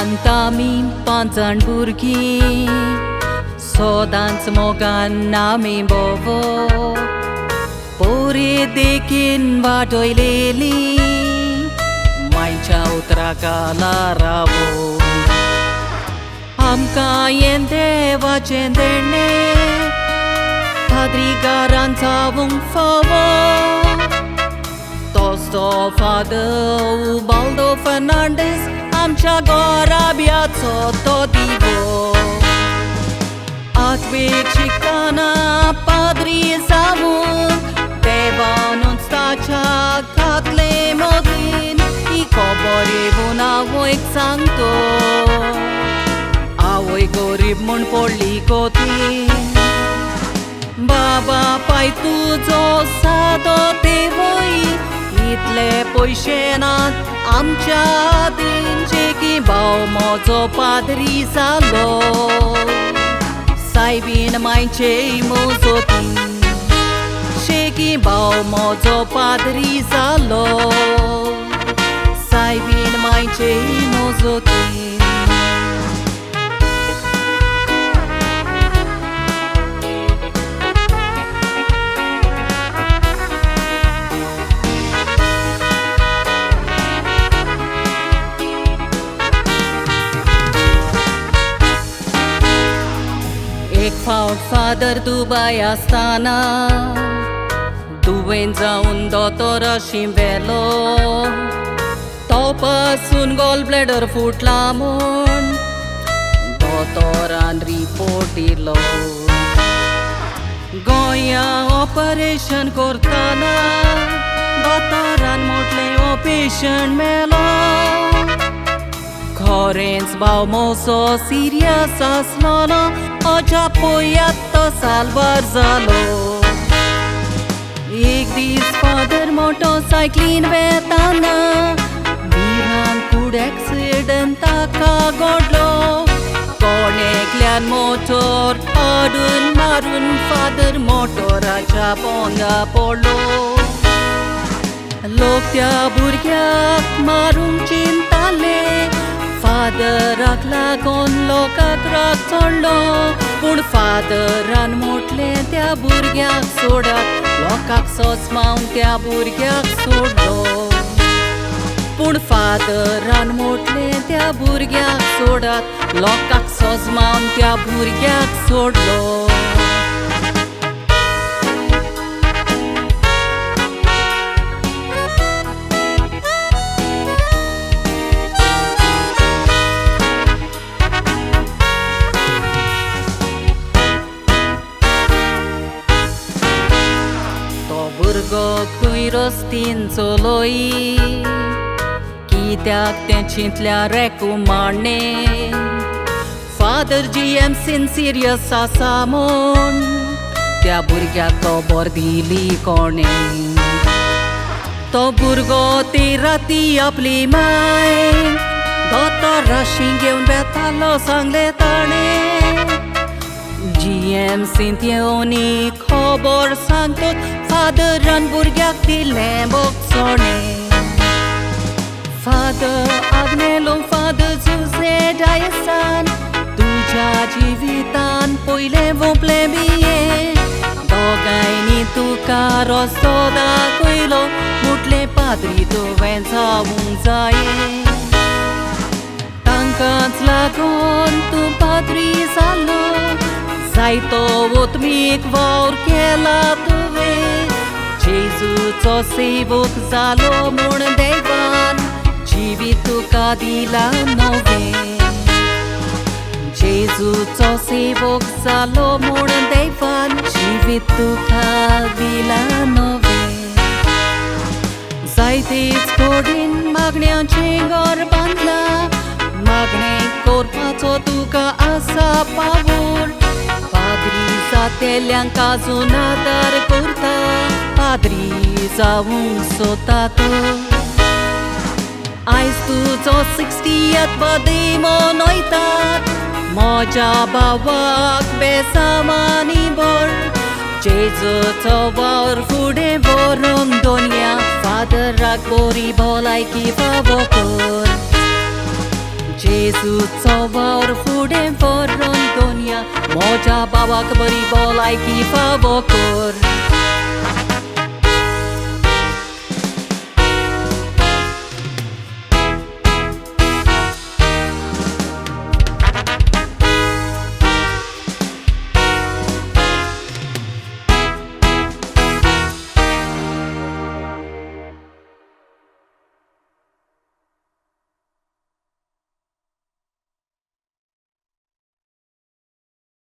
घरांत आमी 5 जाण भुरगीं सदांच मोगान आमी बोवो पोरे देखीन वाटोयलेली मायच्या उतराकाला रावो आमकां हें देवाचें देणें पाद्रीगारान जावंक फावो तोसो फादर उबाल्दो फर्नांडीस आमच्या गोराब्याचो तो दिवो आठवेक शिकतना पाद्री जावून देवानूच ताच्या घातले मोगीन ही खबर येवून आवयक सांगतो आवय गरीब म्हूण पडली कोती बाबा पाय तुजो सादो देवय इतले पयशे नात आमच्या दिनचे की भाव म्हजो पाद्री जालो सायबीन मायचे मोजोती शेकी भाव म्हजो पाद्री जालो सायबीन मायचे मोजोती एक फावट फादर दुबाय आसतना दुवें जावन दोतोराशी व्हेलो तो पासून गॉल ब्लॅडर फुटला म्हूण दोतोरान रिपोर्ट दिलो गोंया ऑपरेशन करतना दोतोरान म्हटलें हो पेशंट मेलो खरेंच भाव मोसो सिरियस आसलोलो अजा पळयात तो साल्वार जालो एक दीस फादर मोटरसायकलीन वेताना भिरान कूड एक्सिडंट ताका घडलो कोणेकल्यान मोटर हाडून मारून फादर मोटराच्या पोंगा पडलो लोक त्या भुरग्याक मारूंक चिंताले फादराक लागून लोकांक राग चडलो पूण फादरान म्हटलें त्या भुरग्याक सोडात लोकांक सोजमावन त्या भुरग्याक सोडलो पूण फादरान म्हटलें त्या भुरग्याक सोडात लोकांक सोजमावन त्या भुरग्याक सोडलो भुरगो खंय रस्तीन चलोय कित्याक तें चिंतल्या रेकू मारणे फादर GMCन सिरियस आसा म्हूण त्या भुरग्याक खबर दिली कोणें तो भुरगो ती राती आपली माय दोतोराशी घेवन बेतालो सांगलें ताणें GMCन येवनी खबर सांगतत फादरान भुरग्याक दिलें बोगसोणें फादर आग्नेलो फादर जुझे डायसान तुज्या जिवितान पयलें वोंपलें बिये दोगांयनी तुका रस्तो दाखयलो मुटलें पाद्री तुवें जावूंक जायें तांकांच लागून तूं पाद्री जालो जायतो ओतमीक वावर केला तुवें जेजूचो सेवक जालो म्हूण देवान जिवीत तुका दिला नवें जेजूचो सेवक जालो म्हूण देवान जिवीत तुका दिला नवें जायतेच कडेन मागण्यांचें घर बांदला मागणें करपाचो तुका आसा पावोर पाद्री जातेल्यांक आजून आदार करता पाद्री जावूंक सोदता तो आयज तुजो 60th बर्थडे मनयतात म्हज्या भावाक बेसामानी भर जेजूचो वावर फुडें व्हरूंक दोनया फादराक बरी भलायकी फावो कर Jézus szavár fudem forron donia, moja babak bari bolai ki favokor.